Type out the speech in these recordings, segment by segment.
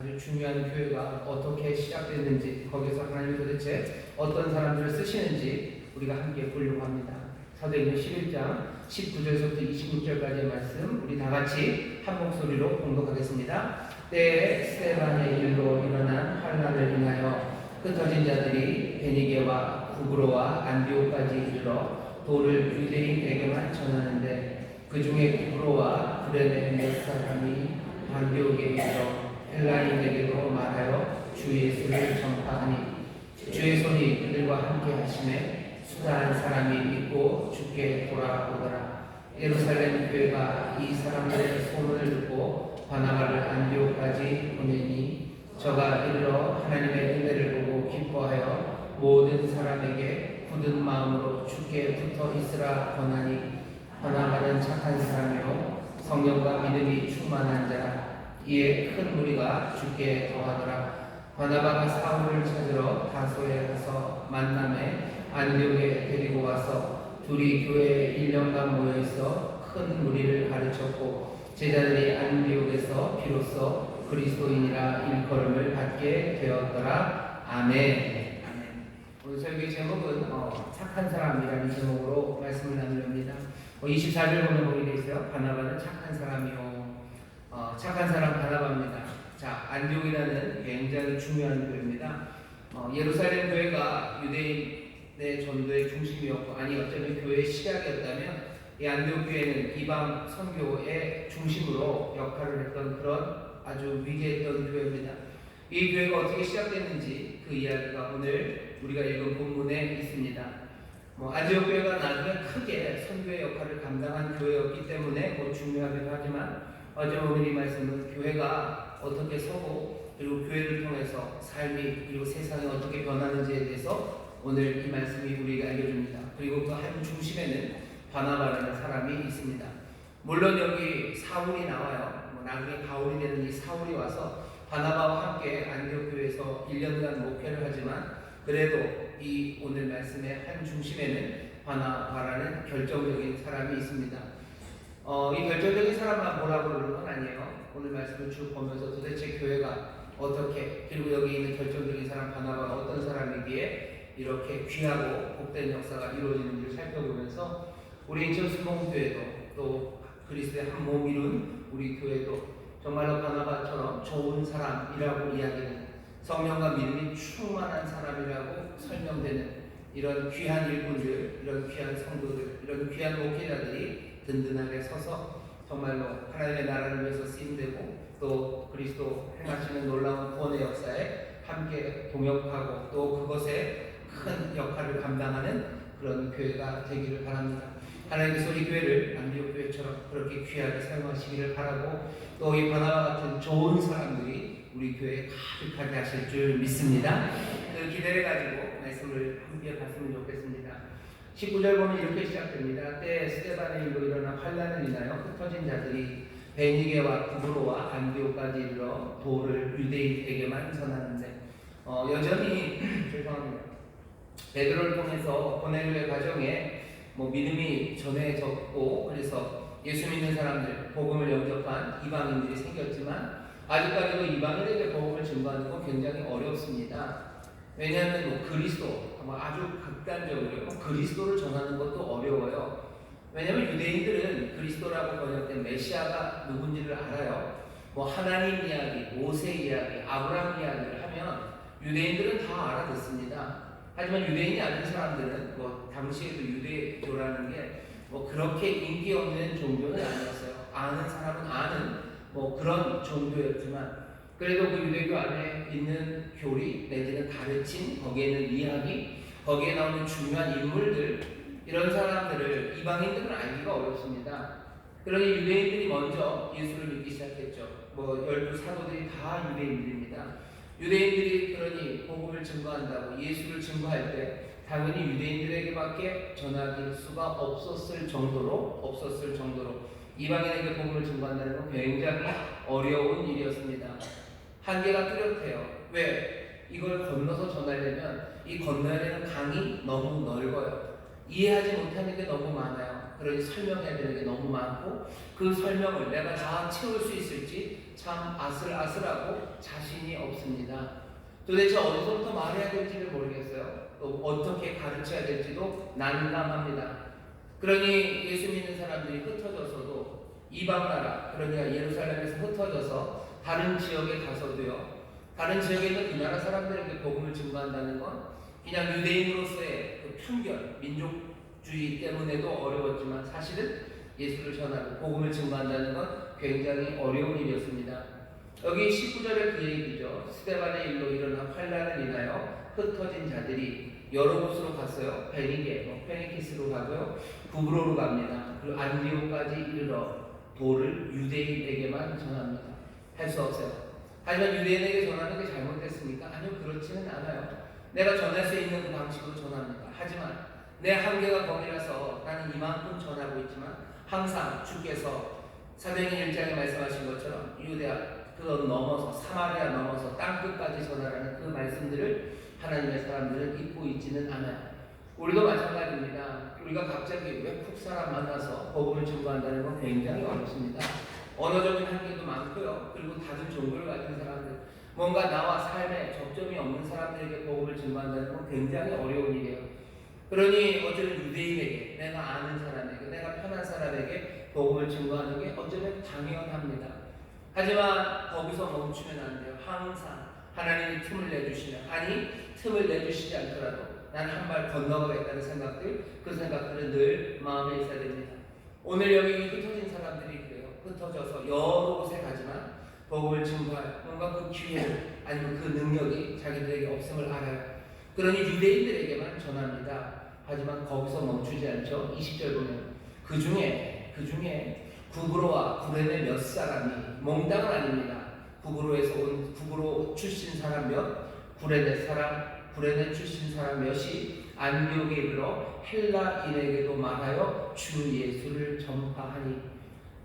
아주 중요한 교회가 어떻게 시작됐는지, 거기서 하나님이 도대체 어떤 사람들을 쓰시는지 우리가 함께 보려고 합니다. 사도행전 11장 19절부터 26절까지의 말씀 우리 다 같이 한 목소리로 봉독하겠습니다. 때에 스데반의 일로 일어난 환난을 인하여 흩어진 자들이 베니게와 구브로와 안디옥까지 이르러 도를 유대인에게만 전하는데, 그 중에 구브로와 그레네 몇 사람이 안디옥에 이르러 헬라인에게로 말하여 주 예수를 전파하니, 주의 손이 그들과 함께 하심에 수다한 사람이 믿고 주께 돌아오더라. 예루살렘 교회가 이 사람들의 소문을 듣고 바나바를 안디옥까지 보내니, 저가 이르러 하나님의 은혜를 보고 기뻐하여 모든 사람에게 굳은 마음으로 주께 붙어 있으라 권하니, 바나바는 착한 사람이요 성령과 믿음이 충만한 자라. 이에 큰 무리가 주께 더하더라. 바나바가 사울을 찾으러 다소에 가서 만남에 안디옥에 데리고 와서 둘이 교회에 1년간 모여있어 큰 무리를 가르쳤고, 제자들이 안디옥에서 비로소 그리스도인이라 일컬음을 받게 되었더라. 아멘. 오늘 설교의 제목은 착한 사람이라는 제목으로 말씀을 나누렵니다. 24절 보면 보게 되어 있어요. 바나바는 착한 사람이요. 착한 사람 바나바입니다. 자, 안디옥이라는 굉장히 중요한 교회입니다. 예루살렘 교회가 유대인의 전도의 중심이었고, 아니 어쩌면 교회의 시작이었다면, 이 안디옥 교회는 이방 선교의 중심으로 역할을 했던 그런 아주 위대했던 교회입니다. 이 교회가 어떻게 시작됐는지 그 이야기가 오늘 우리가 읽은 본문에 있습니다. 안디옥 교회가 나중에 크게 선교의 역할을 감당한 교회였기 때문에 중요하기도 하지만, 오늘 이 말씀은 교회가 어떻게 서고, 그리고 교회를 통해서 삶이, 그리고 세상이 어떻게 변하는지에 대해서 오늘 이 말씀이 우리에게 알려줍니다. 그리고 그 한 중심에는 바나바라는 사람이 있습니다. 물론 여기 사울이 나와요. 나중에 바울이 되는 이 사울이 와서 바나바와 함께 안디옥 교회에서 1년간 목회를 하지만, 그래도 이 오늘 말씀의 한 중심에는 바나바라는 결정적인 사람이 있습니다. 이 결정적인 사람만 뭐라고 그러는 건 아니에요. 오늘 말씀을 쭉 보면서 도대체 교회가 어떻게, 그리고 여기 있는 결정적인 사람 바나바가 어떤 사람이기에 이렇게 귀하고 복된 역사가 이루어지는지를 살펴보면서, 우리 인천 순복음교회도 또 그리스도의 한 몸 이룬 우리 교회도 정말로 바나바처럼 좋은 사람이라고 이야기는, 성령과 믿음이 충만한 사람이라고 설명되는 이런 귀한 일꾼들, 이런 귀한 성도들, 이런 귀한 목회자들이 든든하게 서서 정말로 하나님의 나라를 위해서 쓰임되고, 또 그리스도 행하시는 놀라운 구원의 역사에 함께 동역하고, 또 그것에 큰 역할을 감당하는 그런 교회가 되기를 바랍니다. 하나님께서 우리 교회를 안디옥 교회처럼 그렇게 귀하게 사용하시기를 바라고, 또 이 바나바 같은 좋은 사람들이 우리 교회에 가득하게 하실 줄 믿습니다. 그 기대를 가지고 말씀을 함께 봤으면 좋겠습니다. 19절 보면 이렇게 시작됩니다. 때에 스데반의 일로 일어난 환난을 인하여 흩어진 자들이 베니게와 구브로와 안디옥까지 이르러 도를 유대인에게만 전하는데, 여전히 죄송합니다. 베드로를 통해서 고넬료의 가정에 믿음이 전해졌고, 그래서 예수 믿는 사람들, 복음을 영접한 이방인들이 생겼지만, 아직까지도 이방인에게 복음을 증거하는 건 굉장히 어렵습니다. 왜냐하면 그리스도, 아주 극단적으로 그리스도를 전하는 것도 어려워요. 왜냐하면 유대인들은 그리스도라고 번역된 메시아가 누군지를 알아요. 하나님 이야기, 모세 이야기, 아브라함 이야기를 하면 유대인들은 다 알아듣습니다. 하지만 유대인이 아닌 사람들은 당시에도 유대교라는 게 그렇게 인기 없는 종교는 아니었어요. 아는 사람은 아는 그런 종교였지만, 그래도 그 유대교 안에 있는 교리 내지는 가르침, 거기에 있는 이야기, 거기에 나오는 중요한 인물들, 이런 사람들을 이방인들은 알기가 어렵습니다. 그러니 유대인들이 먼저 예수를 믿기 시작했죠. 12 사도들이 다 유대인들입니다. 유대인들이 그러니 복음을 증거한다고 예수를 증거할 때 당연히 유대인들에게밖에 전하길 수가 없었을 정도로 이방인에게 복음을 증거한다는 건 굉장히 어려운 일이었습니다. 한계가 뚜렷해요. 왜? 이걸 건너서 전하려면 이 건너야 되는 강이 너무 넓어요. 이해하지 못하는 게 너무 많아요. 그러니 설명해야 되는 게 너무 많고, 그 설명을 내가 다 채울 수 있을지 참 아슬아슬하고 자신이 없습니다. 도대체 어디서부터 말해야 될지를 모르겠어요. 또 어떻게 가르쳐야 될지도 난감합니다. 그러니 예수 믿는 사람들이 흩어져서도 이방 나라, 그러니까 예루살렘에서 흩어져서 다른 지역에 가서도요, 다른 지역에 있는 그 나라 사람들에게 복음을 증거한다는 건 그냥 유대인으로서의 그 편견, 민족주의 때문에도 어려웠지만 사실은 예수를 전하고 복음을 증거한다는 건 굉장히 어려운 일이었습니다. 여기 19절에 그 얘기죠. 스데반의 일로 일어난 환란을 인하여 흩어진 자들이 여러 곳으로 갔어요. 베니게, 페니키스로 가고요. 구브로로 갑니다. 그리고 안디오까지 이르러 도를 유대인에게만 전합니다. 할 수 없어요. 하지만 유대인에게 전하는 게 잘못됐습니까? 아니요, 그렇지는 않아요. 내가 전할 수 있는 그 방식으로 전합니다. 하지만 내 한계가 거기라서 나는 이만큼 전하고 있지만 항상 주께서 사도행전 1장에 말씀하신 것처럼 유대아 그걸 넘어서 사마리아 넘어서 땅끝까지 전하라는 그 말씀들을 하나님의 사람들은 잊고 있지는 않아요. 우리도 마찬가지입니다. 우리가 갑자기 외국 사람 만나서 복음을 증거한다는 건 굉장히 어렵습니다. 언어적인 한계도 많고요. 그리고 다른 종교를 가진 사람들, 뭔가 나와 삶에 접점이 없는 사람들에게 복음을 증거한다는 건 굉장히 어려운 일이에요. 그러니 어쩌면 유대인에게, 내가 아는 사람에게, 내가 편한 사람에게 복음을 증거하는 게 어쩌면 당연합니다. 하지만 거기서 멈추면 안 돼요. 항상 하나님이 틈을 내주시면, 아니 틈을 내주시지 않더라도 나는 한 발 건너가겠다는 생각들, 그 생각들은 늘 마음에 있어야 됩니다. 오늘 여기 흩어진 사람들이 그래요. 흩어져서 여러 곳에 가지만 복음을 증거할 뭔가 그 기회 아니면 그 능력이 자기들에게 없음을 알아요. 그러니 유대인들에게만 전합니다. 하지만 거기서 멈추지 않죠. 20절 보면 그 중에 구브로와 구레네 몇 사람이, 몽땅은 아닙니다. 구브로 출신 사람 몇, 구레네 출신 사람 몇이 안디옥에 이르러 헬라인에게도 말하여 주 예수를 전파하니.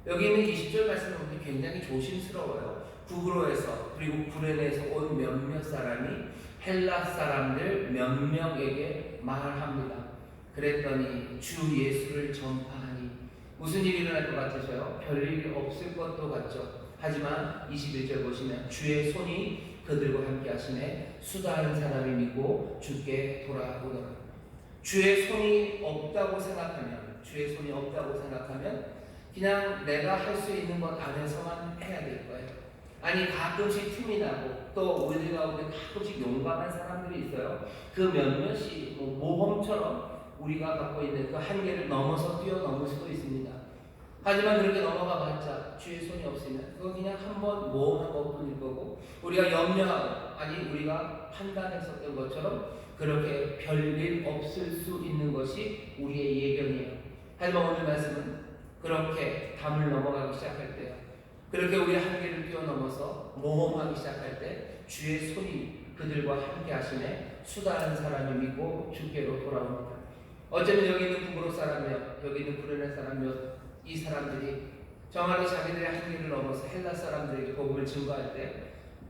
여기 있는 20절 말씀을 보면 굉장히 조심스러워요. 구브로에서 그리고 구레네에서 온 몇몇 사람이 헬라 사람들 몇 명에게 말합니다. 그랬더니 주 예수를 전파하니. 무슨 일이 일어날 것 같으셔요? 별일이 없을 것도 같죠. 하지만 21절 보시면 주의 손이 그들과 함께 하시네 수다하는 사람이 믿고 주께 돌아오더라. 주의 손이 없다고 생각하면 그냥 내가 할 수 있는 것 안에서만 해야 될 거예요. 아니 가끔씩 틈이 나고 또 우리 가운데 가끔씩 용감한 사람들이 있어요. 그 몇몇이 모범처럼 우리가 갖고 있는 그 한계를 넘어서 뛰어넘을 수도 있습니다. 하지만 그렇게 넘어가봤자 주의 손이 없으면 그건 그냥 한번 모험한 것뿐일 거고, 우리가 염려하고 아니 우리가 판단했었던 것처럼 그렇게 별일 없을 수 있는 것이 우리의 예견이에요. 하지만 오늘 말씀은 그렇게 담을 넘어가기 시작할 때요, 그렇게 우리의 한계를 뛰어넘어서 모험하기 시작할 때 주의 손이 그들과 함께 하시네 수다하는 사람이 믿고 주께로 돌아옵니다. 어쩌면 여기 있는 구브로 사람 몇, 여기 있는 구레네 사람 몇, 이 사람들이 정말로 자기들의 한계를 넘어서 헬라 사람들에게 복음을 증거할 때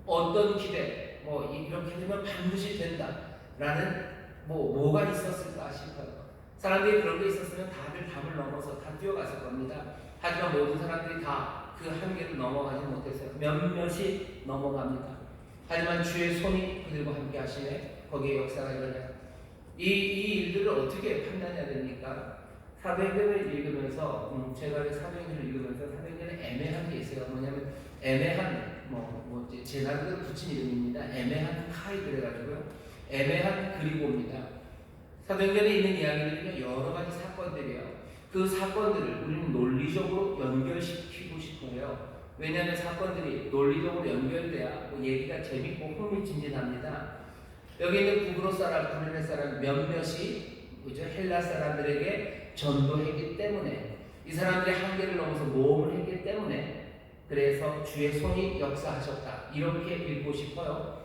어떤 기대, 이렇게 되면 반드시 된다라는 뭐가 있었을까 싶어요. 사람들이 그런 게 있었으면 다들 담을 넘어서 다 뛰어갔을 겁니다. 하지만 모든 사람들이 다 그 한계를 넘어가지 못했어요. 몇몇이 넘어갑니다. 하지만 주의 손이 그들과 함께 하시네 거기에 역사가 일어나요. 이 일들을 어떻게 판단해야 됩니까? 사도행전을 읽으면서 제가 사도행전을 읽으면서 사도행전에 애매한 게 있어요. 뭐냐면 애매한 제 나름대로 붙인 이름입니다. 애매한 카이 그래가지고요. 애매한 그리고입니다. 사도행전에 있는 이야기들은 여러 가지 사건들이에요. 그 사건들을 우리는 논리적으로 연결시키고 싶어요. 왜냐하면 사건들이 논리적으로 연결돼야 얘기가 재밌고 흥미진진합니다. 여기 있는 구브로 사람, 구레네 사람 몇몇이 헬라 사람들에게 전도했기 때문에, 이 사람들의 한계를 넘어서 모험을 했기 때문에 그래서 주의 손이 역사하셨다 이렇게 읽고 싶어요.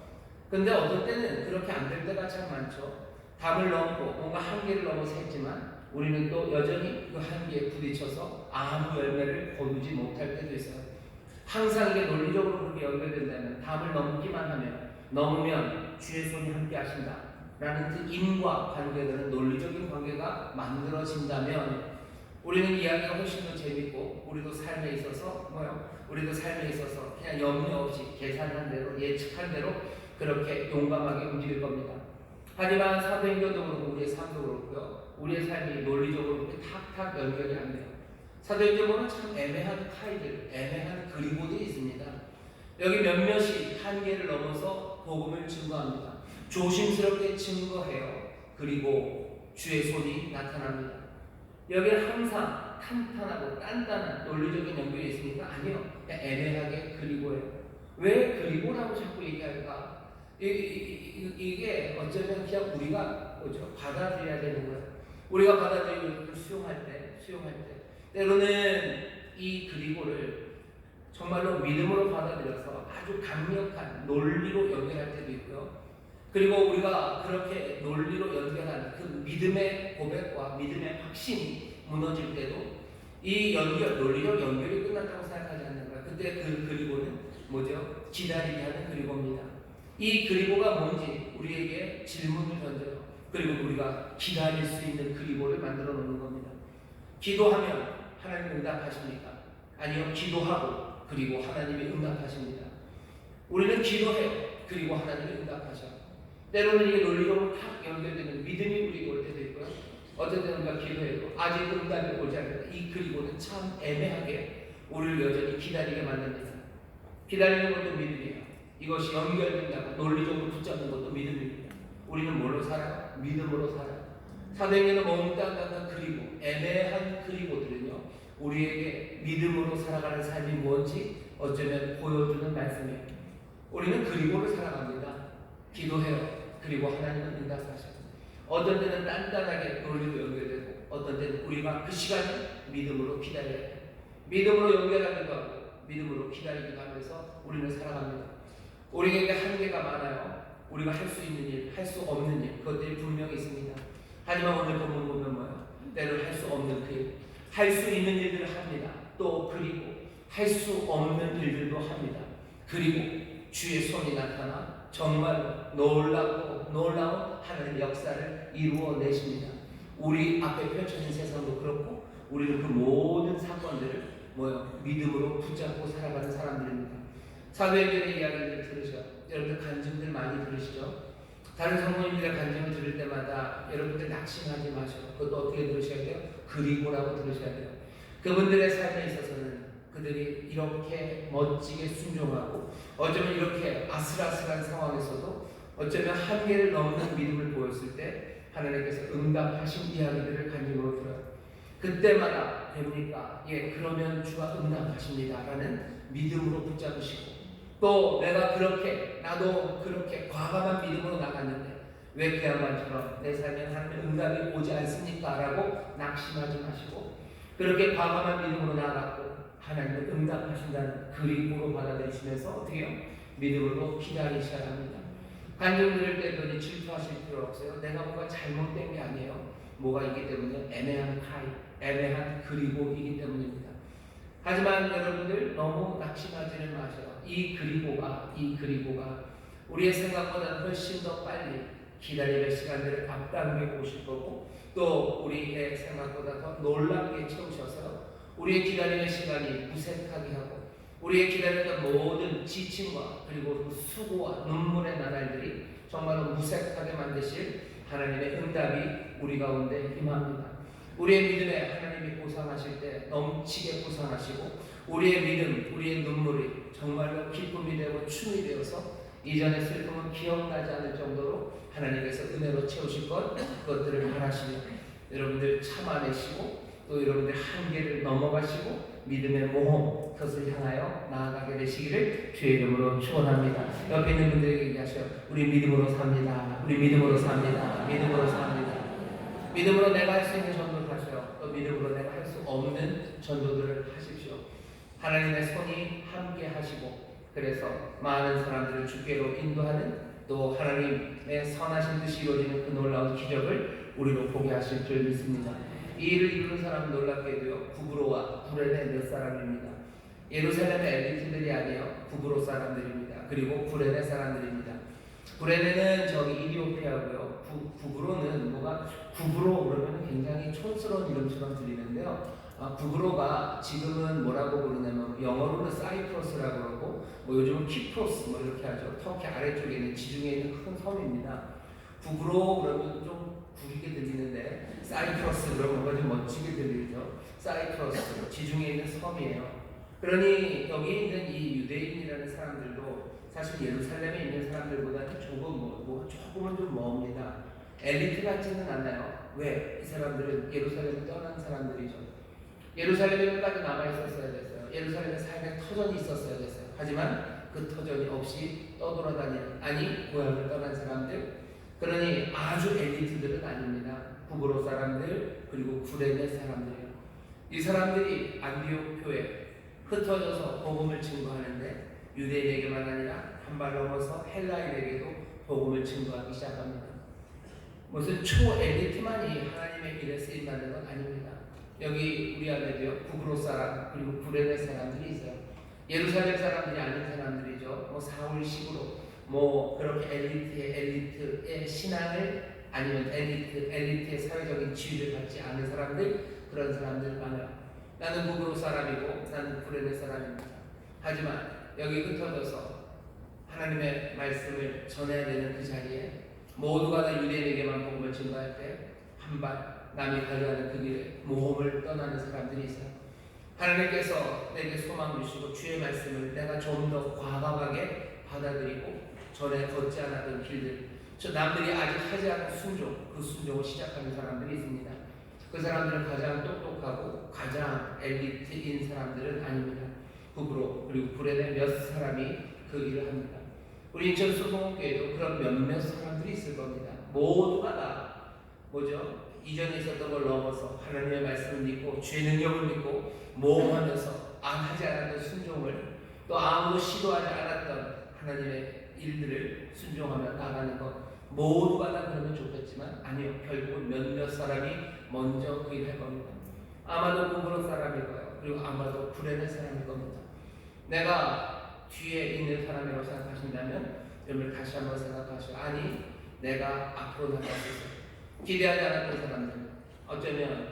근데 어떤 때는 그렇게 안 될 때가 참 많죠. 담을 넘고 뭔가 한계를 넘어서 했지만 우리는 또 여전히 그 한계에 부딪혀서 아무 열매를 거두지 못할 때도 있어요. 항상 이게 논리적으로 그렇게 연결된다면, 담을 넘기만 하면, 넘으면 주의 손이 함께 하신다 라는 그 인과 관계되는 논리적인 관계가 만들어진다면 우리는 이야기가 훨씬 더 재밌고 우리도 삶에 있어서 우리도 삶에 있어서 그냥 염려 없이 계산한 대로 예측한 대로 그렇게 용감하게 움직일 겁니다. 하지만 사도행전도 그렇고 우리의 삶도 그렇고요. 우리의 삶이 논리적으로 탁탁 연결이 안 돼요. 사도행전은 참 애매한 카이들, 애매한 그리고들이 있습니다. 여기 몇몇이 한계를 넘어서 복음을 증거합니다. 조심스럽게 증거해요. 그리고 주의 손이 나타납니다. 여기는 항상 탄탄하고 단단한 논리적인 연결이 있으니까 아니요. 그냥 애매하게 그리고예요. 왜 그리고라고 자꾸 얘기할까? 이게 어쩌면 그냥 우리가 받아들여야 되는 거예요. 우리가 받아들이고 수용할 때 때로는 이 그리고를 정말로 믿음으로 받아들여서 아주 강력한 논리로 연결할 때도 있고요. 그리고 우리가 그렇게 논리로 연결한 그 믿음의 고백과 믿음의 확신이 무너질 때도 이 논리적 연결이 끝났다고 생각하지 않는 거야. 그때 그 그리고는 기다리게 하는 그리고입니다. 이 그리고가 뭔지 우리에게 질문을 던져요. 그리고 우리가 기다릴 수 있는 그리고를 만들어 놓는 겁니다. 기도하면 하나님 응답하십니까? 아니요. 기도하고 그리고 하나님이 응답하십니다. 우리는 기도해요. 그리고 하나님이 응답하셔. 때로는 이게 논리적으로 탁 연결되는 믿음이 우리에게 올 때도 있고요. 어떤 때는 우리가 기도해도 아직 응답이 오지 않는다. 이 그리고는 참 애매하게 우리를 여전히 기다리게 만듭니다. 기다리는 것도 믿음이에요. 이것이 연결된다고 논리적으로 붙잡는 것도 믿음입니다. 우리는 뭘로 살아요? 믿음으로 살아요. 사도행전은 몽땅땅땅 그리고 애매한 그리고들은요, 우리에게 믿음으로 살아가는 삶이 뭔지 어쩌면 보여주는 말씀이에요. 우리는 그리고를 살아갑니다. 기도해요. 그리고 하나님은 응답하셔요. 어떤 때는 단단하게 논리로 연결되고 어떤 때는 우리가 그 시간을 믿음으로 기다려야 해요. 믿음으로 연결하기도 하고 믿음으로 기다리기도 하면서 우리는 살아갑니다. 우리에게 한계가 많아요. 우리가 할 수 있는 일, 할 수 없는 일, 그것들이 분명히 있습니다. 하지만 오늘 본문 보면 뭐예요? 때로 할 수 없는 그 일, 할 수 있는 일들을 합니다. 또 그리고 할 수 없는 일들도 합니다. 그리고 주의 손이 나타나 정말 놀라운 하나님의 역사를 이루어내십니다. 우리 앞에 펼쳐진 세상도 그렇고 우리는 그 모든 사건들을 믿음으로 붙잡고 살아가는 사람들입니다. 사도행전의 이야기를 들으셔. 여러분들 간증들 많이 들으시죠? 다른 성도님들의 간증을 들을 때마다 여러분들 낙심하지 마셔. 그것도 어떻게 들으셔야 돼요? 그리고라고 들으셔야 돼요. 그분들의 삶에 있어서는 그들이 이렇게 멋지게 순종하고 어쩌면 이렇게 아슬아슬한 상황에서도 어쩌면 한계를 넘는 믿음을 보였을 때 하나님께서 응답하신 이야기들을 간증으로 들어요. 그때마다 됩니까? 예, 그러면 주가 응답하십니다 라는 믿음으로 붙잡으시고 또 나도 그렇게 과감한 믿음으로 나갔는데 왜 그 양반처럼 내 삶에 하나님의 응답이 오지 않습니까? 라고 낙심하지 마시고 그렇게 과감한 믿음으로 나갔고 하나님은 응답하신다는 그리고로 받아들이시면서 어떻게 해요? 믿음으로 기다리셔야 합니다. 간증 들을 때도 질투하실 필요 없어요. 내가 뭔가 잘못된 게 아니에요. 뭐가 있기 때문에 애매한 그리고이기 때문입니다. 하지만 여러분들 너무 낙심하지는 마셔요. 이 그리고가 우리의 생각보다 훨씬 더 빨리 기다림의 시간들을 앞당기고 오실 거고 또 우리의 생각보다 더 놀랍게 채우셔서 우리의 기다림의 시간이 무색하게 하고 우리의 기다렸던 모든 지침과 그리고 그 수고와 눈물의 나날들이 정말로 무색하게 만드실 하나님의 응답이 우리 가운데 임합니다. 우리의 믿음에 하나님이 보상하실 때 넘치게 보상하시고 우리의 믿음, 우리의 눈물이 정말로 기쁨이 되고 춤이 되어서 이전의 슬픔은 기억나지 않을 정도로 하나님께서 은혜로 채우실 그것들을 바라시며 여러분들 참아내시고 또 여러분들 한계를 넘어가시고 믿음의 모험 그것을 향하여 나아가게 되시기를 주의 이름으로 축원합니다. 옆에 있는 분들에게 얘기하셔요. 우리 믿음으로 삽니다. 우리 믿음으로 삽니다. 믿음으로 삽니다. 믿음으로 내가 할 수 있는 전도를 하셔요. 또 믿음으로 내가 할 수 없는 전도들을 하십시오. 하나님의 손이 함께 하시고 그래서 많은 사람들을 주께로 인도하는 또 하나님의 선하신 뜻이 이루어지는 그 놀라운 기적을 우리로 보게 하실 줄 믿습니다. 이 일을 이루는 사람은 놀랍게도요 구브로와 구레네 몇 사람입니다. 예루살렘의 엘리트들이 아니에요. 구브로 사람들입니다. 그리고 구레네 사람들입니다. 구레네는 저기 이디오피아고요. 북으로는 뭐가 구브로 그러면 굉장히 촌스러운 이름처럼 들리는데요. 북으로가 지금은 뭐라고 부르냐면 영어로는 사이프러스라고 그러고 뭐 요즘은 키프로스 뭐 이렇게 하죠. 터키 아래쪽에 있는 지중해에 있는 큰 섬입니다. 북으로 그러면 좀 구리게 들리는데 사이프러스 그러면 뭔가 좀 멋지게 들리죠. 사이프러스 지중해에 있는 섬이에요. 그러니 여기에 있는 이 유대인이라는 사람들도 사실 예루살렘에 있는 사람들보다는 조금은 좀 멉니다. 엘리트 같지는 않아요. 왜? 이 사람들은 예루살렘을 떠난 사람들이죠. 예루살렘에까지 남아 있었어야 됐어요. 예루살렘에 삶의 터전이 있었어야 됐어요. 하지만 그 터전이 없이 떠돌아다니는 고향을 떠난 사람들. 그러니 아주 엘리트들은 아닙니다. 북으로 사람들 그리고 구레네 사람들이에요. 이 사람들이 안디옥 교회 흩어져서 복음을 증거하는데 유대인에게만 아니라 한 발 넘어서 헬라인에게도 복음을 증거하기 시작합니다. 무슨 초엘리트만이 하나님의 일에 쓰임받는 건 아닙니다. 여기 우리 안에도요 북으로 사람 그리고 구레네 사람들이 있어요. 예루살렘 사람들이 아닌 사람들이죠. 뭐 사울식으로 뭐 그렇게 엘리트의 신앙을 아니면 엘리트의 사회적인 지위를 받지 않은 사람들 그런 사람들 많아요. 나는 북으로 사람이고 나는 구레네 사람입니다. 하지만 여기 흩어져서 하나님의 말씀을 전해야 되는 그 자리에 모두가 다 유대인에게만 복음을 증거할 때 한 발 남이 가려하는 그 길에 모험을 떠나는 사람들이 있어요. 하나님께서 내게 소망 주시고 주의 말씀을 내가 좀 더 과감하게 받아들이고 전에 걷지 않았던 길들 저 남들이 아직 하지 않은 순종 그 순종을 시작하는 사람들이 있습니다. 그 사람들은 가장 똑똑하고 가장 엘리트인 사람들은 아닙니다. 북으로 그리고 구레네 몇 사람이 그 일을 합니다. 우리 인천 수봉교회도 그런 몇몇 사람들이 있을 겁니다. 모두가 다 이전에 있었던 걸 넘어서 하나님의 말씀을 믿고 주의 능력을 믿고 모험하면서 하지 않았던 순종을 또 아무도 시도하지 않았던 하나님의 일들을 순종하며 나가는 것 모두가 다 그러면 좋겠지만 아니요. 결국은 몇몇 사람이 먼저 그 일을 할 겁니다. 아마도 북으로 사람일 거예요. 그리고 아마도 구레네 사람일 겁니다. 내가 뒤에 있는 사람이라고 생각하신다면 여러분 다시 한번 생각하시고 내가 앞으로 나갈 수 있어요. 기대하지 않았던 사람들 어쩌면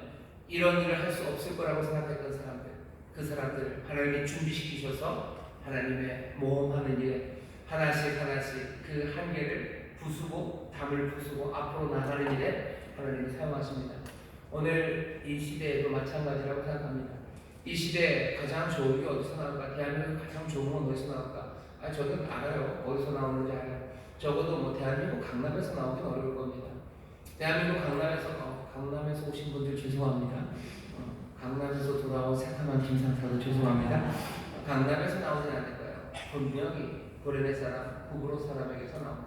이런 일을 할 수 없을 거라고 생각했던 사람들 그 사람들 하나님이 준비시키셔서 하나님의 모험하는 일에 하나씩 그 한계를 부수고 담을 부수고 앞으로 나가는 일에 하나님이 사용하십니다. 오늘 이 시대에도 마찬가지라고 생각합니다. 이 시대에 가장 좋은 게 어디서 나올까? 대한민국 가장 좋은 건 어디서 나올까? 저는 알아요. 어디서 나오는지 알아요. 적어도 대한민국 강남에서 나오긴 어려울 겁니다. 대한민국 강남에서 오신 분들 죄송합니다. 강남에서 돌아온 새카만 김상사도 죄송합니다. 강남에서 나오지 않을 거예요. 분명히 구레네 사람, 북으로 사람에게서 나옵니다.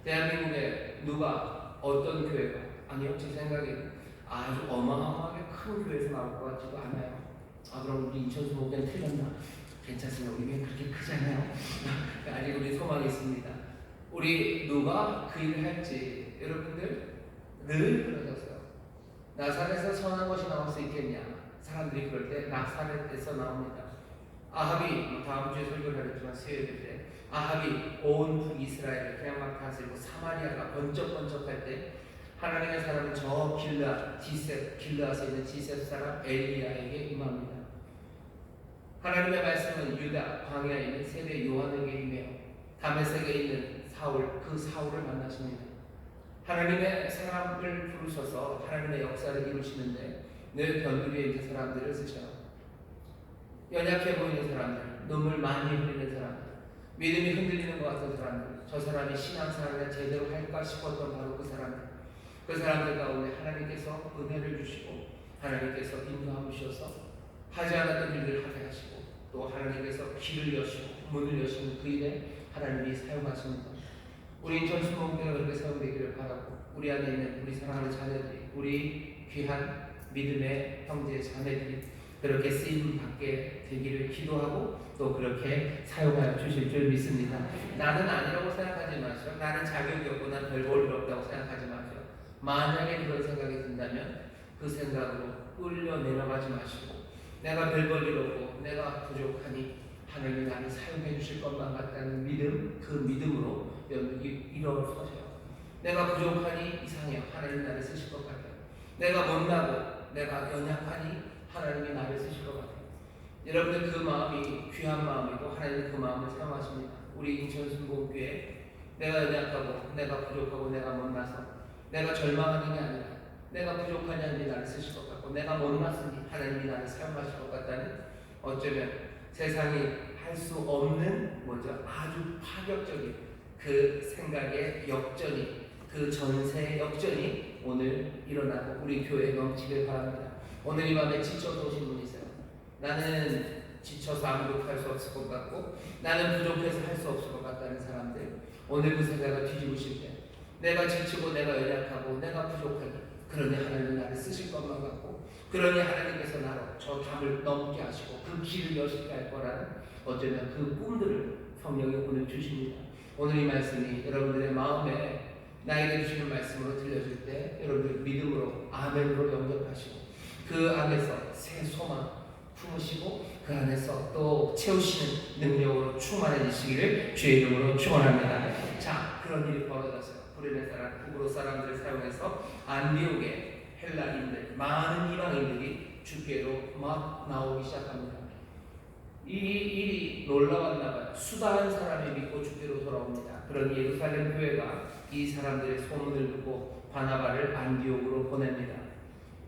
대한민국에 누가 어떤 교회가 제 생각에는 아주 어마어마하게 큰 교회에서 나올 것 같지도 않아요. 그럼 우리 인천수목교는 틀렸나? 괜찮습니다. 우리 교회 그렇게 크잖아요. 아직 우리 소망이 있습니다. 우리 누가 그 일을 할지 여러분들 늘 그러셨어요. 나사렛에서 선한 것이 나올 수 있겠냐? 사람들이 그럴 때 나사렛에서 나옵니다. 아합이 다음 주에 설교를 하겠지만 수요일 때 아합이 온 북이스라엘을 그냥 막 다스리고 사마리아가 번쩍번쩍할 때 하나님의 사람은 저 길르앗에 있는 디셉 사람 엘리야에게 임합니다. 하나님의 말씀은 유다 광야에 있는 세례 요한에게 임해요. 다메섹에 있는 그 사울을 만나십니다. 하나님의 사람을 부르셔서 하나님의 역사를 이루시는데 늘 변두리에 있는 사람들을 쓰셔요. 연약해 보이는 사람들, 눈물 많이 흘리는 사람들, 믿음이 흔들리는 것 같은 사람들, 저 사람이 신앙생활을 제대로 할까 싶었던 바로 그 사람들 가운데 하나님께서 은혜를 주시고 하나님께서 인도하셔서 하지 않았던 일을 하게 하시고 또 하나님께서 길을 여시고 문을 여시는 그 일에 하나님이 사용하십니다. 우리 인천 수목교회가 그렇게 사용되기를 바라고 우리 안에 있는 우리 사랑하는 자녀들이 우리 귀한 믿음의 형제 자매들이 그렇게 쓰임 받게 되기를 기도하고 또 그렇게 사용하여 주실 줄 믿습니다. 나는 아니라고 생각하지 마시오. 나는 자격이 없고 난 별 볼 일 없다고 생각하지 마시오. 만약에 그런 생각이 든다면 그 생각으로 끌려 내려가지 마시고 내가 별 볼 일 없고 내가 부족하니 하나님이 나를 사용해 주실 것만 같다는 믿음, 그 믿음으로 여러분이 일어서세요. 내가 부족하니 이상해요. 하나님 나를 쓰실 것 같아요. 내가 못나고 내가 연약하니 하나님이 나를 쓰실 것 같아요. 여러분들 그 마음이 귀한 마음이고 하나님 그 마음을 사용하십니다. 우리 인천순복교회 내가 연약하고 내가 부족하고 내가 못나서 내가 절망하는 게 아니라 내가 부족하니 하나님이 나를 쓰실 것 같고 내가 못났으니 하나님이 나를 사용하실 것 같다는 어쩌면 세상이 할 수 없는 아주 파격적인 그 생각의 역전이 그 전세 역전이 오늘 일어나고 우리 교회에 넘치길 바랍니다. 오늘 이 밤에 지쳐서 오신 분이 있어요. 나는 지쳐서 아무것도 할 수 없을 것 같고 나는 부족해서 할 수 없을 것 같다는 사람들 오늘 그 생각을 뒤집으실 때 내가 지치고 내가 연약하고 내가 부족하니 그러니 하나님은 나를 쓰실 것만 같고 그러니 하나님께서 나로 저 담을 넘게 하시고 그 길을 여시게 할 거라는 어쩌면 그 꿈들을 성령이 오늘 주십니다. 오늘 이 말씀이 여러분들의 마음에 나에게 주시는 말씀으로 들려줄 때 여러분들 믿음으로 아멘으로 영접하시고 그 안에서 새 소망 품으시고 그 안에서 또 채우시는 능력으로 충만해지시기를 주의 이름으로 축원합니다. 자, 그런 일이 벌어졌어요. 구레네 사람, 구브로 사람들을 사용해서 안디옥의 헬라인들, 많은 이방인들이 주께로 막 나오기 시작합니다. 이 일이 놀라웠나 봐요. 수다한 사람이 믿고 주께로 돌아옵니다. 그런 예루살렘 교회가 이 사람들의 소문을 듣고 바나바를 안디옥으로 보냅니다.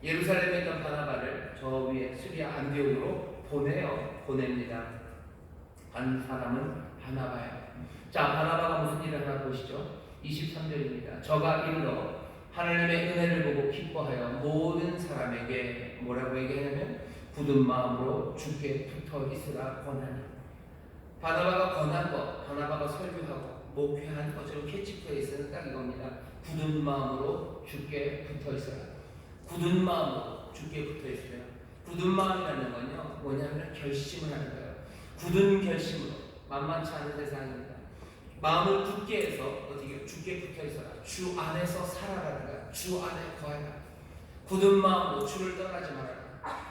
예루살렘에 있던 바나바를 저 위에 수리아 안디옥으로 보냅니다. 한 사람은 바나바예요. 자, 바나바가 무슨 일을 하나 보시죠. 23절입니다. 저가 이르러 하나님의 은혜를 보고 기뻐하여 모든 사람에게 뭐라고 얘기하냐면 굳은 마음으로 주께 붙어 있으라 권하니. 바나바가 권한 것, 바나바가 설교하고 목회한 것처럼 캐치프레이즈는 딱 이겁니다. 굳은 마음으로 주께 붙어 있으라. 굳은 마음으로 주께 붙어 있으라. 굳은 마음이라는 건요 뭐냐면 결심을 하는 거예요. 굳은 결심으로. 만만치 않은 세상입니다. 마음을 굳게 해서 어떻게 주께 붙어 있어라. 주 안에서 살아가는 거야. 주 안에 거해라. 굳은 마음으로 주를 떠나지 말아라.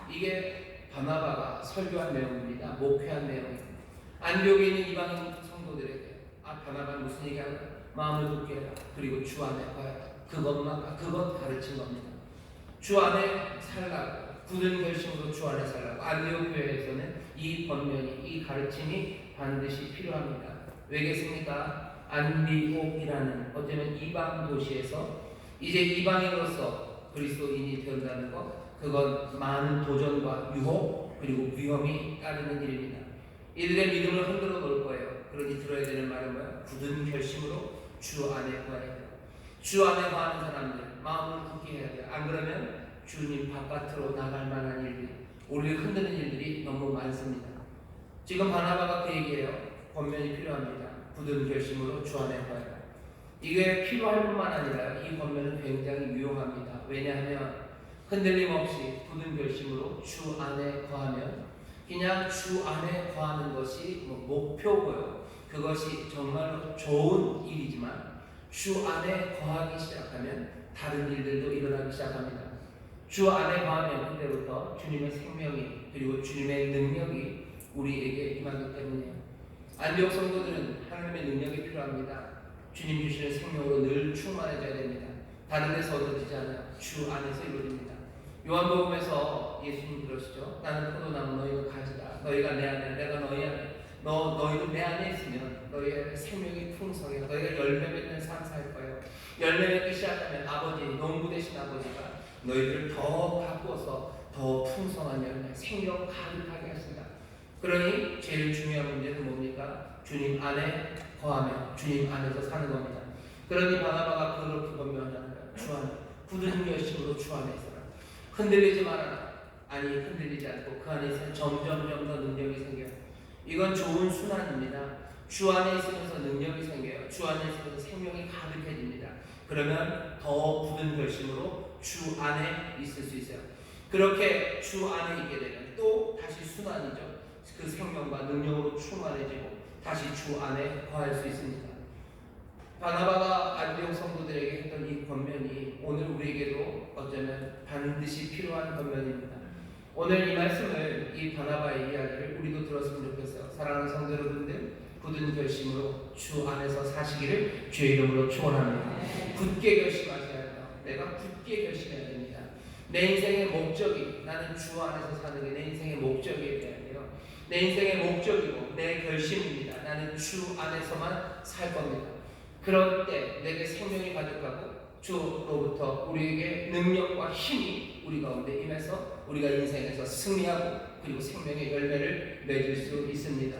이게 바나바가 설교한 내용입니다. 목회한 내용입니다. 안디옥에 있는 이방인 성도들에게 바나바는 무슨 얘기하나? 마음을 굳게 해라. 그리고 주 안에 거해라. 그것 가르친 겁니다. 주 안에 살라고 굳은 결심으로 주 안에 살라고. 안디옥 교회에서는 이 권면이 이 가르침이 반드시 필요합니다. 왜겠습니까? 안디옥이라는 어쩌면 이방 도시에서 이제 이방인으로서 그리스도인이 된다는 것 그건 많은 도전과 유혹 그리고 위험이 따르는 일입니다. 이들의 믿음을 흔들어 놓을 거예요. 그러니 들어야 되는 말은 뭐예요? 굳은 결심으로 주 안에 거해야 돼요. 주 안에 거하는 사람들 마음을 굳게 해야 돼요. 안 그러면 주님 바깥으로 나갈 만한 일들이 우리를 흔드는 일들이 너무 많습니다. 지금 바나바가 그 얘기예요. 권면이 필요합니다. 굳은 결심으로 주 안에 거해라. 이게 필요할 뿐만 아니라 이 권면은 굉장히 유용합니다. 왜냐하면 흔들림 없이 굳은 결심으로 주 안에 거하면 그냥 주 안에 거하는 것이 목표고요. 그것이 정말로 좋은 일이지만 주 안에 거하기 시작하면 다른 일들도 일어나기 시작합니다. 주 안에 거하면 그때부터 주님의 생명이 그리고 주님의 능력이 우리에게 임하기 때문이에요. 안디옥 성도들은 하나님의 능력이 필요합니다. 주님 주시는 생명으로 늘 충만해져야 됩니다. 다른 데서 얻어지지 않아요. 주 안에서 이루어집니다. 요한복음에서 예수님 그러시죠. 나는 포도나무 너희는 가지다. 너희가 내 안에 내가 너희 안에 너희도 내 안에 있으면 너희의 생명이 풍성해 너희가 열매 맺는 삶 살 거예요. 열매 맺기 시작하면 아버지 농부 되신 아버지가 너희들을 더 바꾸어서 더 풍성한 열매 생명 가득하게 하신다. 그러니 제일 중요한 문제는 뭡니까? 주님 안에 거하며 주님 안에서 사는 겁니다. 그러니 바나바가 그렇게 권면하는 거예요. 주 안에 굳은 결심으로 주 안에 있어라. 흔들리지 말아라. 아니 흔들리지 않고 그 안에 있으면 점점 더 능력이 생겨요. 이건 좋은 순환입니다. 주 안에 있으면서 능력이 생겨요. 주 안에 있으면서 생명이 가득해집니다. 그러면 더 굳은 결심으로 주 안에 있을 수 있어요. 그렇게 주 안에 있게 되면 또 다시 순환이죠. 그 생명과 능력으로 충만해지고 다시 주 안에 거할 수 있습니다. 바나바가 안디옥 성도들에게 했던 이 권면이 오늘 우리에게도 어쩌면 반드시 필요한 권면입니다. 오늘 이 말씀을 이 바나바의 이야기를 우리도 들었으면 좋겠어요. 사랑하는 성도 여러분들, 굳은 결심으로 주 안에서 사시기를 주의 이름으로 축원합니다. 굳게 결심하셔야 해요. 내가 굳게 결심해야 됩니다. 내 인생의 목적이, 나는 주 안에서 사는 게 내 인생의 목적이어야 돼요. 내 인생의 목적이고 내 결심입니다. 나는 주 안에서만 살 겁니다. 그럴 때 내게 생명이 가득하고 주로부터 우리에게 능력과 힘이 우리 가운데 임해서 우리가 인생에서 승리하고 그리고 생명의 열매를 맺을 수 있습니다.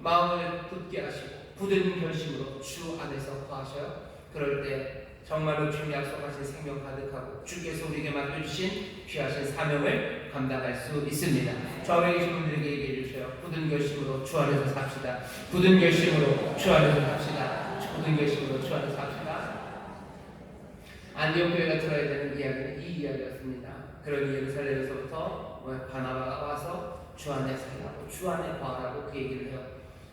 마음을 굳게 하시고 굳은 결심으로 주 안에서 거하셔요. 그럴 때 정말로 주님 약속하신 생명 가득하고 주께서 우리에게 맡겨주신 귀하신 사명을 감당할 수 있습니다. 좌우에 계신 분들에게 얘기해 주세요. 굳은 결심으로 주 안에서 삽시다. 굳은 결심으로 주 안에서 삽시다. 굳은 결심으로 주 안에서 삽시다. 안디옥 교회가 들어야 되는 이야기는 이 이야기였습니다. 그런 예루살렘에서부터 바나바가 와서 주 안에 살라고, 주 안에 거하라고 그 얘기를 해요.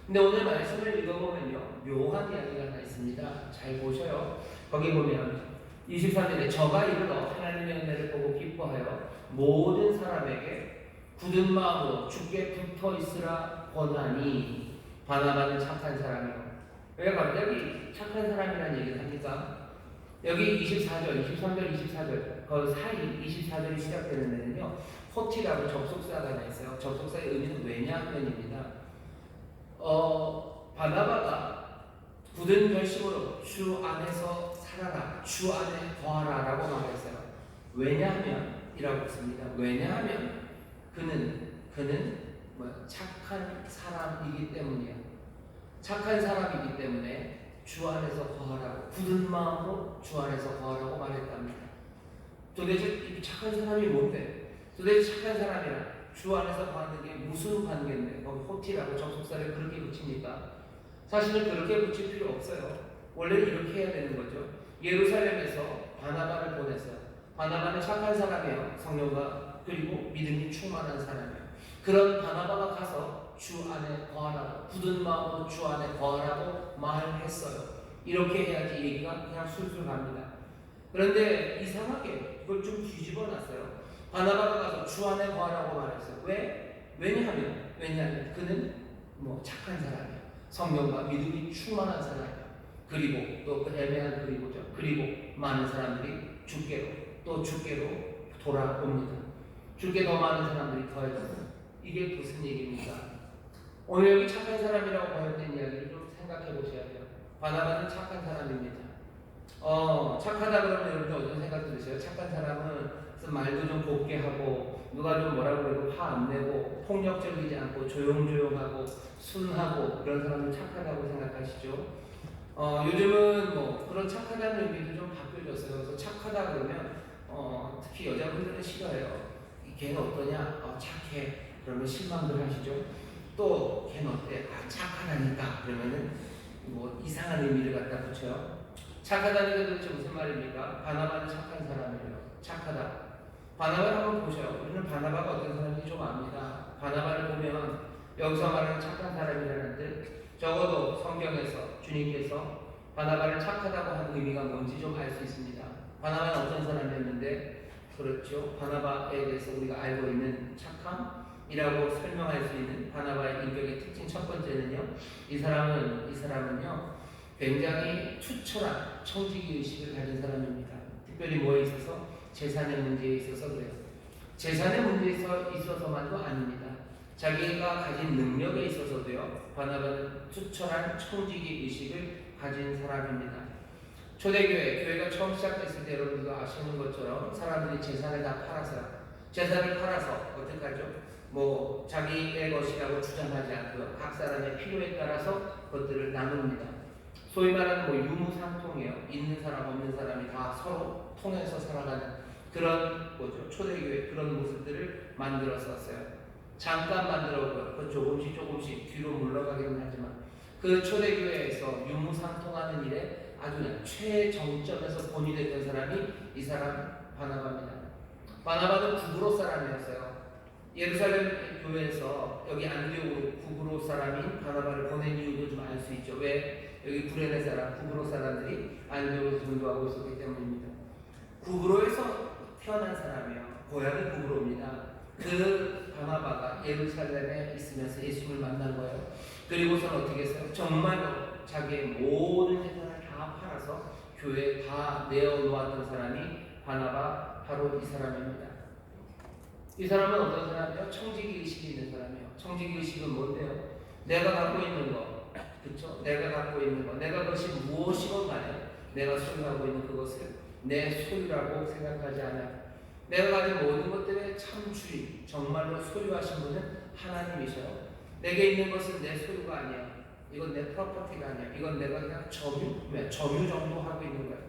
근데 오늘 말씀을 읽어보면요, 묘한 이야기가 하나 있습니다. 잘 보셔요. 거기 보면 23절에 저가 이르러 하나님의 은혜를 보고 기뻐하여 모든 사람에게 굳은 마음으로 주께 붙어 있으라 권하니. 바나바는 착한 사람이요. 왜 갑자기 착한 사람이라는 얘기를 합니까? 여기 24절, 23절, 24절 그 사이 24절이 시작되는 데는요, 호티라고 접속사가 하나 있어요. 접속사의 의미는 왜냐하면입니다. 바나바가 굳은 결심으로 주 안에서 살아라, 주 안에 거하라 라고 말했어요. 왜냐하면 이라고 했습니다. 왜냐하면 그는 착한 사람이기 때문이에요. 착한 사람이기 때문에 주 안에서 거하라고, 굳은 마음으로 주 안에서 거하라고 말했답니다. 도대체 이 착한 사람이 뭔데? 도대체 착한 사람이랑 주 안에서 거하는 게 무슨 관계인데 거기 호티라고 접속사를 그렇게 붙입니까? 사실은 그렇게 붙일 필요 없어요. 원래 이렇게 해야 되는 거죠. 예루살렘에서 바나바를 보냈어요. 바나바는 착한 사람이에요. 성령과 그리고 믿음이 충만한 사람이에요. 그런 바나바가 가서 주 안에 거하라고, 굳은 마음으로 주 안에 거하라고 말했어요. 이렇게 해야지 얘기가 그냥 술술 갑니다. 그런데 이상하게 그걸 좀 뒤집어 놨어요. 바나바가 가서 주 안에 거하라고 말했어요. 왜? 왜냐하면 그는 착한 사람이에요. 성령과 믿음이 충만한 사람이에요. 그리고 또 그 애매한 그리고죠. 그리고 많은 사람들이 주께로 돌아옵니다. 주께 더 많은 사람들이 더해져요. 이게 무슨 얘기입니까? 오늘 여기 착한 사람이라고 보였던 이야기를 좀 생각해 보셔야 돼요. 바나바는 착한 사람입니다. 착하다 그러면 여러분 어떤 생각 들으세요? 착한 사람은 말도 좀 곱게 하고 누가 좀 뭐라고 해도 화 안 내고 폭력적이지 않고 조용조용하고 순하고 그런 사람을 착하다고 생각하시죠? 요즘은 그런 착하다는 의미도 좀 바뀌어졌어요. 그래서 착하다 그러면 특히 여자분들은 싫어해요. 걔는 어떠냐? 착해. 그러면 실망들 하시죠. 또 걔는 어때? 착하다니까. 그러면은 이상한 의미를 갖다 붙여요. 착하다는 게 도대체 무슨 말입니까? 바나바는 착한 사람이에요. 착하다. 바나바를 한번 보셔요. 우리는 바나바가 어떤 사람인지 좀 압니다. 바나바를 보면 여기서 말하는 착한 사람이라는 뜻, 적어도 성경에서 주님께서 바나바를 착하다고 한 의미가 뭔지 좀 알 수 있습니다. 바나바는 어떤 사람이었는데, 그렇죠. 바나바에 대해서 우리가 알고 있는 착함이라고 설명할 수 있는 바나바의 인격의 특징 첫 번째는요, 이 사람은요 굉장히 투철한 청지기 의식을 가진 사람입니다. 특별히 뭐에 있어서? 재산의 문제에 있어서 그래요. 재산의 문제에 있어서만도 아닙니다. 자기가 가진 능력에 있어서도요, 바나바는 투철한 청지기 의식을 가진 사람입니다. 초대교회가 처음 시작됐을 때 여러분들도 아시는 것처럼 사람들이 재산을 다 팔았어요. 재산을 팔아서 어떻게 하죠? 자기의 것이라고 주장하지 않고요, 각 사람의 필요에 따라서 그것들을 나눕니다. 소위 말하는 유무상통이에요. 있는 사람 없는 사람이 다 서로 통해서 살아가는 그런 거죠. 초대교회 그런 모습들을 만들었었어요. 잠깐 만들었고요. 조금씩 뒤로 물러가기는 하지만 그 초대교회에서 유무상통하는 일에 아주 최정점에서 본이 됐던 사람이 이 사람 바나바입니다. 바나바는 구브로 사람이었어요. 예루살렘 교회에서 여기 안디옥으로 구브로 사람인 바나바를 보낸 이유도 좀 알 수 있죠. 왜? 여기 구레네 사람, 구브로 사람들이 안디옥에서 전도하고 있었기 때문입니다. 구브로에서 태어난 사람이에요. 고향이 구브로입니다. 그 바나바가 예루살렘에 있으면서 예수님을 만난 거예요. 그리고서는 어떻게 했어요? 정말로 자기의 모든 재산을 다 팔아서 교회에 다 내어놓았던 사람이 바나바, 바로 이 사람입니다. 이 사람은 어떤 사람이에요? 청지기 의식이 있는 사람이에요. 청지기 의식은 뭔데요? 내가 갖고 있는 거, 그렇죠? 내가 갖고 있는 거, 내가 그것이 무엇이건 간에 내가 소유하고 있는 그것을 내 소유라고 생각하지 않아요. 내가 가진 모든 것들의 참 주인, 정말로 소유하신 분은 하나님이셔요. 내게 있는 것은 내 소유가 아니야. 이건 내 프로퍼티가 아니야. 이건 내가 그냥 점유 정도 하고 있는 거야.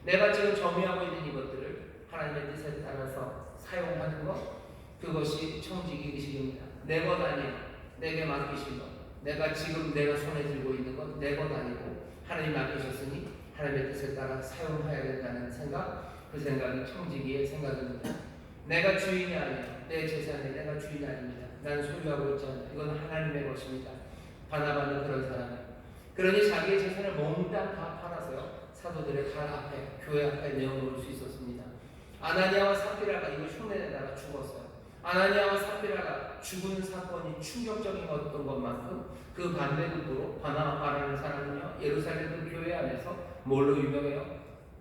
내가 지금 점유하고 있는 이것들을 하나님의 뜻에 따라서 사용하는 것, 그것이 청지기 의식입니다. 내 것 아니야. 내게 맡기신 것, 내가 지금 내가 손에 들고 있는 것 내 것 아니고 하나님 맡기셨으니 하나님의 뜻에 따라 사용해야 된다는 생각, 그 생각이 청지기의 생각입니다. 내가 주인이 아니야. 내 재산이 내가 주인이 아닙니다. 나는 소유하고 있지 않아. 이건 하나님의 것입니다. 바나바는 그런 사람이에요. 그러니 자기의 재산을 몽땅 다 팔아서요, 사도들의 발 앞에, 교회 앞에 내어놓을 수 있었습니다. 아나니아와 삽비라가 이거 흉내내다가 죽었어요. 아나니아와 삽비라가 죽은 사건이 충격적인 어떤 것만큼 그 반대급부로 바나바라는 사람은요, 예루살렘 교회 안에서 뭘로 유명해요?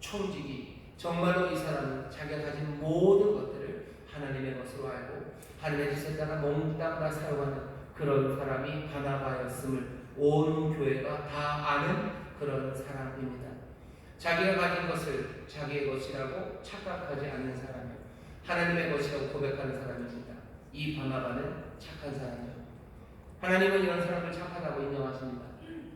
청지기. 정말로 이 사람은 자기가 가진 모든 것들을 하나님의 것으로 알고 하나님의 뜻에 따라 몽땅 다 사용하는 그런 사람이 바나바였음을 온 교회가 다 아는 그런 사람입니다. 자기가 가진 것을 자기의 것이라고 착각하지 않는 사람이에요. 하나님의 것이라고 고백하는 사람입니다. 이 바나바는 착한 사람이에요. 하나님은 이런 사람을 착하다고 인정하십니다.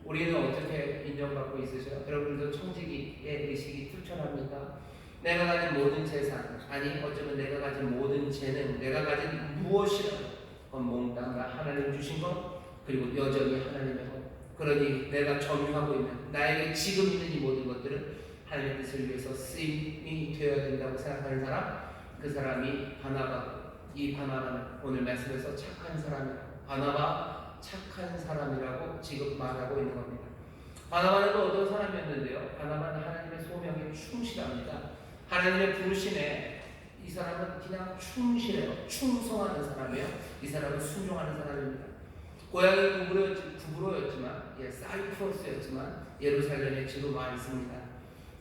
우리는 어떻게 인정받고 있으셔요? 여러분들도 청지기의 의식이 출천합니까? 내가 가진 모든 재산, 아니 어쩌면 내가 가진 모든 재능, 내가 가진 무엇이라도 몽땅 다 하나님 주신 것, 그리고 여전히 하나님의 것. 그러니 내가 점유하고 있는, 나에게 지금 있는 이 모든 것들은 하나님의 뜻을 위해서 쓰임이 되어야 된다고 생각하는 사람, 그 사람이 바나바고, 이 바나바는 오늘 말씀에서 착한 사람이라고, 바나바 착한 사람이라고 지금 말하고 있는 겁니다. 바나바는 또 어떤 사람이었는데요? 바나바는 하나님의 소명에 충실합니다. 하나님의 부르심에 이 사람은 그냥 충실해요. 충성하는 사람이에요. 이 사람은 순종하는 사람입니다. 고향이 구브로였지만, 사이프러스였지만 예루살렘에 지금 와 있습니다.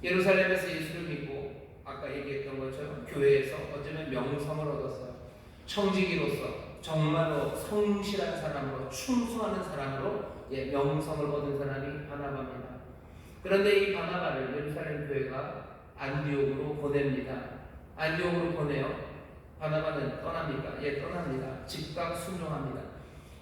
예루살렘에서 예수를 믿고 아까 얘기했던 것처럼 교회에서 어쩌면 명성을 얻었어요. 청지기로서 정말로 성실한 사람으로, 충성하는 사람으로 명성을 얻은 사람이 바나바입니다. 그런데 이 바나바를 예루살렘 교회가 안디옥으로 보냅니다. 안디옥으로 보내요. 바나바는 떠납니까? 떠납니다. 즉각 순종합니다.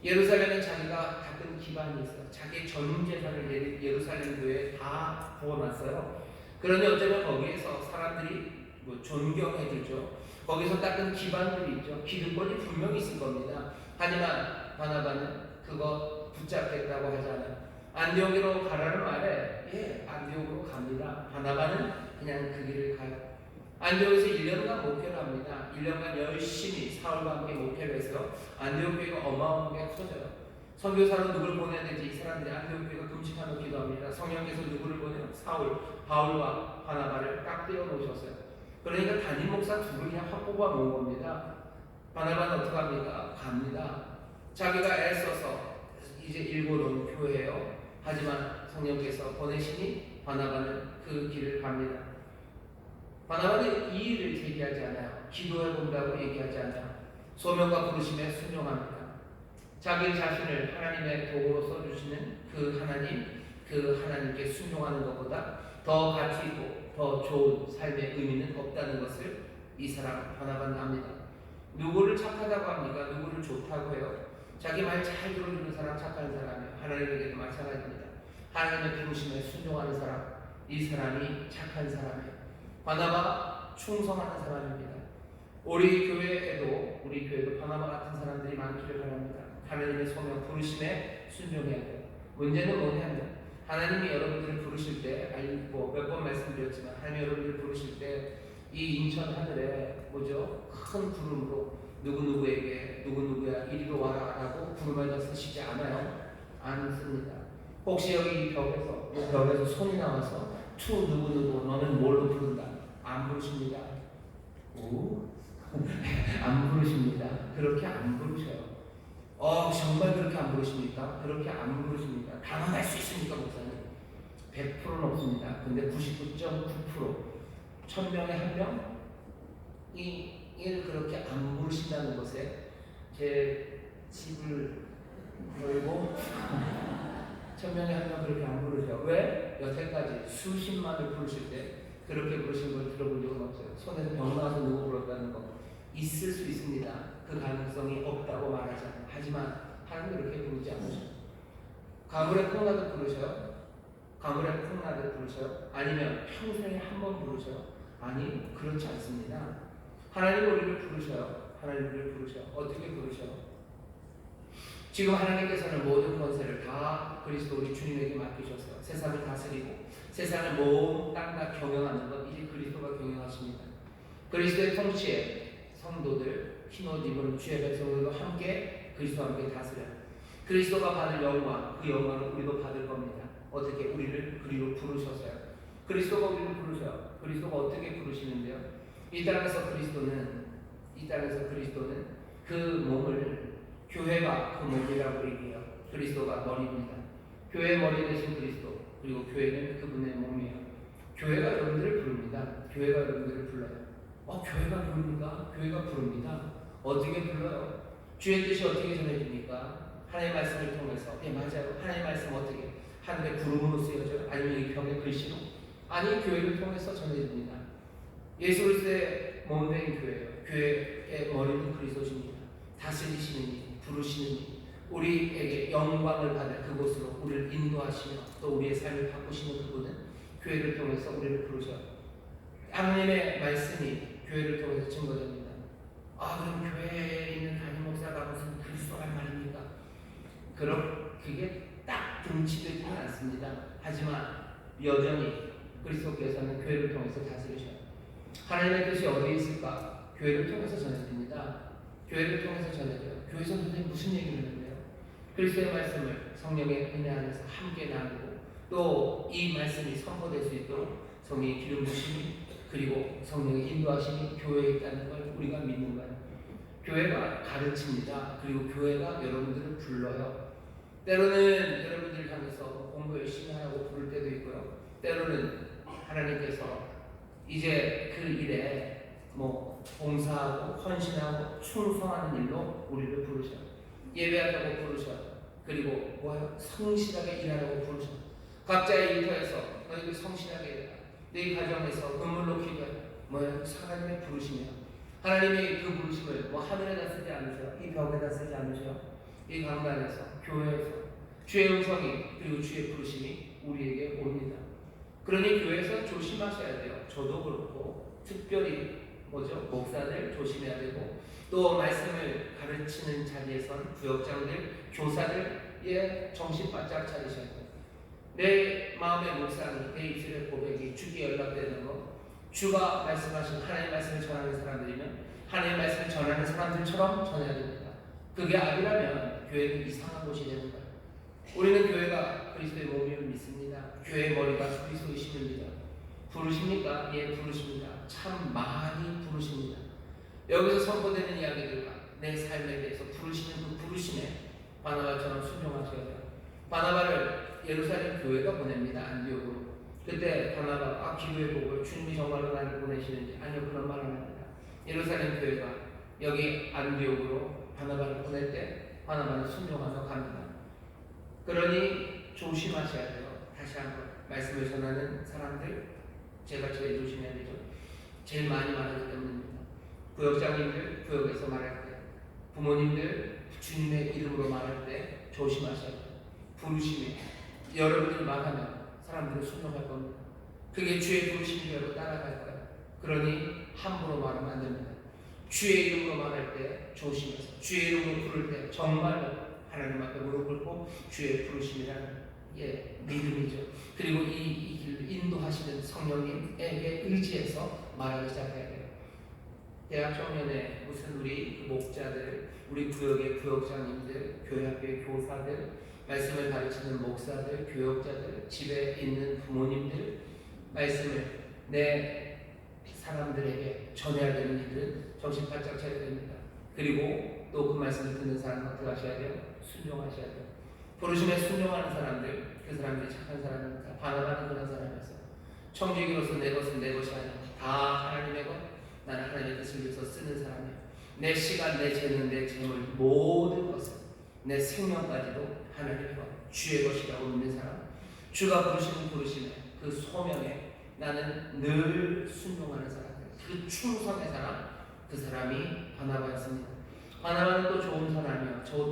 예루살렘에 자기가 갖은 기반이 있어요. 자기의 전 재산을 예루살렘 교회에 다 부어놨어요. 그러니 어쩌면 거기에서 사람들이 존경해주죠. 거기서 닦은 기반들이 있죠. 기득권이 분명히 있을 겁니다. 하지만 바나바는 그거 붙잡겠다고 하지 않아요. 안디옥으로 가라는 말에 안디옥으로 갑니다. 바나바는 그냥 그 길을 가요. 안디옥에서 1년간 목회를 합니다. 1년간 열심히 사울과 함께 목회를 해서 안디옥 교회가 어마어마하게 커져요. 선교사로 누굴 보내야 되지? 이 사람들이 안디옥 교회가 금식하며 기도합니다. 성령께서 누구를 보내요? 사울, 바울과 바나바를 딱 떼어 놓으셨어요. 그러니까 담임 목사 둘을 그냥 확 뽑아 놓은 겁니다. 바나바는 어떻게 합니까? 갑니다. 자기가 애써서 이제 일궈놓은 교회예요. 하지만 성령께서 보내시니 바나바는 그 길을 갑니다. 바나바는 이 일을 제기하지 않아요. 기도해본다고 얘기하지 않아요. 소명과 부르심에 순종합니다. 자기 자신을 하나님의 도구로 써주시는 그 하나님께 순종하는 것보다 더 가치 있고 더 좋은 삶의 의미는 없다는 것을 이 사람 바나바는 압니다. 누구를 착하다고 합니까? 누구를 좋다고 해요? 자기 말 잘 들어주는 사람 착한 사람이에요. 하나님에게도 마찬가지입니다. 하나님의 부르심에 순종하는 사람, 이 사람이 착한 사람이에요. 바나바 충성하는 사람입니다. 우리 교회도 바나바 같은 사람들이 많기를 바랍니다. 하나님의 소명 부르심에 순종해야 돼요. 문제는 뭐냐면 하나님이 여러분들을 부르실 때, 몇 번 말씀드렸지만 하나님이 여러분들을 부르실 때 이 인천 하늘에 큰 구름으로 누구누구야 이리로 와라 라고 부르면서 쓰시지 않아요. 안 씁니다. 혹시 여기 이 벽에서 손이 나와서 투 누구누구 너는 뭘로 부른다? 안 부르십니다. 안 부르십니다. 그렇게 안 부르셔요. 정말 그렇게 안 부르십니까? 그렇게 안 부르십니까? 당황할 수 있습니까, 목사님? 100%는 없습니다. 근데 99.9% 1000명에 1명이 일 그렇게 안 부르신다는 것에 제 집을 걸고 1000명에 1명 그렇게 안 부르죠. 왜? 여태까지 수십만을 부르실 때 그렇게 부르신 걸 들어본 적은 없어요. 손에서 병 나와서 누구 불렀다는 거 있을 수 있습니다. 그 가능성이 없다고 말하지 않아요. 하지만 하나님 그렇게 부르지 않으셔요. 가물에 콩나듯 부르셔요? 가물에 콩나듯 부르셔요? 아니면 평생에 한 번 부르셔요? 아니, 그렇지 않습니다. 하나님 우리를 부르셔요. 하나님 우리를 부르셔요. 어떻게 부르셔요? 지금 하나님께서는 모든 권세를 다 그리스도 우리 주님에게 맡기셨어요. 세상을 다스리고 세상을 몸, 땅 다 경영하는 것 이제 그리스도가 경영하십니다. 그리스도의 통치에 성도들, 흰옷 입은 주의 백성들도 함께 그리스도와 함께 다스려요. 그리스도가 받을 영광, 그 영광을 우리도 받을 겁니다. 어떻게? 우리를 그리로 부르셔서요. 그리스도가 우리를 부르셔요. 그리스도가 어떻게 부르시는데요? 이 땅에서 그리스도는 그 몸을 교회가 그 몸이라고 얘기해요. 그리스도가 머리입니다. 교회의 머리 되신 그리스도, 그리고 교회는 그분의 몸이에요. 교회가 여러분들을 부릅니다. 교회가 여러분들을 불러요. 교회가 부릅니까? 교회가 부릅니다. 어떻게 불러요? 주의 뜻이 어떻게 전해집니까? 하나님의 말씀을 통해서. 맞아요. 하나님의 말씀 어떻게? 하늘의 구름으로 쓰여져요? 아니면 이 벽의 글씨로? 아니, 교회를 통해서 전해집니다. 예수 그리스도의 몸된 교회예요. 교회의 머리는 그리스도십니다. 다스리시는 이, 부르시는 이, 우리에게 영광을 받을 그곳으로 우리를 인도하시며 또 우리의 삶을 바꾸시는 그분은 교회를 통해서 우리를 부르셔요. 하나님의 말씀이 교회를 통해서 증거됩니다. 그럼 교회에 있는 담임 목사가 무슨 그리스도란 말입니까? 그럼 그게 딱 등치되지는 않습니다. 하지만 여전히 그리스도께서는 교회를 통해서 다스리셔요. 하나님의 뜻이 어디에 있을까? 교회를 통해서 전해집니다. 교회를 통해서 전해져요. 교회에서 선생님 무슨 얘기를 하는데요? 그리스도의 말씀을 성령의 은혜 안에서 함께 나누고 또 이 말씀이 선포될 수 있도록 성령의 기름 부심이 그리고 성령의 인도하심이 교회에 있다는 걸 우리가 믿는 거예요. 교회가 가르칩니다. 그리고 교회가 여러분들을 불러요. 때로는 여러분들을 향해서 공부 열심히 하라고 부를 때도 있고요. 때로는 하나님께서 이제 그 일에 봉사하고 헌신하고 충성하는 일로 우리를 부르셔요. 예배하라고 부르셔요. 그리고 성실하게 일하라고 부르셔요. 각자의 일터에서 너희들 성실하게 일해라. 너희 가정에서 건물로 기도해. 하나님의 부르시며 하나님의 그 부르심을 하늘에다 쓰지 않으세요. 이 벽에다 쓰지 않으세요. 이 강단에서 교회에서 주의 음성이 그리고 주의 부르심이 우리에게 옵니다. 그러니 교회에서 조심하셔야 돼요. 저도 그렇고 특별히 목사들 조심해야 되고 또 말씀을 가르치는 자리에선 구역장들, 교사들의 정신 바짝 차리셔야 돼요. 내 마음의 묵상이, 내 입술의 고백이 주께 연락되는 것, 주가 말씀하신 하나님의 말씀을 전하는 사람들이면 하나님의 말씀을 전하는 사람들처럼 전해야 됩니다. 그게 아니라면 교회는 이상한 곳이 되는 거예요. 우리는 교회가 그리스도의 몸임을 믿습니다. 교회의 머리가 그리스도이심을 믿어요. 부르십니까? 예, 부르십니다. 참 많이 부르십니다. 여기서 선포되는 이야기들과 내 삶에 대해서 부르시는 그 부르심에 바나바처럼 순종하셔야 돼요. 바나바를 예루살렘 교회가 보냅니다. 안디옥으로. 그때 바나바가 기도해 보고 주님이 정말로 나를 보내시는지 아니요 그런 말 안 합니다. 예루살렘 교회가 여기 안디옥으로 바나바를 보낼 때 바나바는 순종하며 갑니다. 그러니 조심하셔야 돼요. 다시 한번 말씀을 전하는 사람들 제가 제일 조심해야 되죠. 제일 많이 말하기 때문입니다. 구역장님들 구역에서 말할 때, 부모님들 주님의 이름으로 말할 때 조심하셔야 돼요. 부르심에 여러분들 말하면 사람들은 순종할 겁니다. 그게 주의 부르심대로 따라갈 거예요. 그러니 함부로 말하면 안 됩니다. 주의 이름으로 말할 때 조심해서 주의 이름으로 부를 때 정말로 하나님 앞에 무릎 꿇고 주의 부르심이라는 믿음이죠. 그리고 이 길을 인도하시는 성령님에게 의지해서 말하기 시작해야 돼요. 대학 청년에 무슨 우리 목자들, 우리 구역의 구역장님들, 교회 학교의 교사들, 말씀을 가르치는 목사들, 교역자들, 집에 있는 부모님들, 말씀을 내 사람들에게 전해야 되는 일들은 정신 바짝 차려야 됩니다. 그리고 또 그 말씀을 듣는 사람은 어떻게 하셔야 돼요? 순종하셔야 돼요. 부르심에 순종하는 사람들, 그 사람들이 착한 사람입니다. 반응하는 그런 사람이었어요. 청지기로서 내 것은 내 것이 아니라 다 하나님의 것, 나는 하나님의 뜻을 위해서 쓰는 사람이에요. 내 시간, 내 재능, 내 재물, 모든 것을, 내 생명까지도 하나님의 것, 주의 것이라고 믿는 사람, 주가 부르시는 부르심에 그 소명에 나는 늘 순종하는 사람들, 그 충성의 사람, 그 사람이 바나바였습니다. 바나바는 또 좋은 사람이요.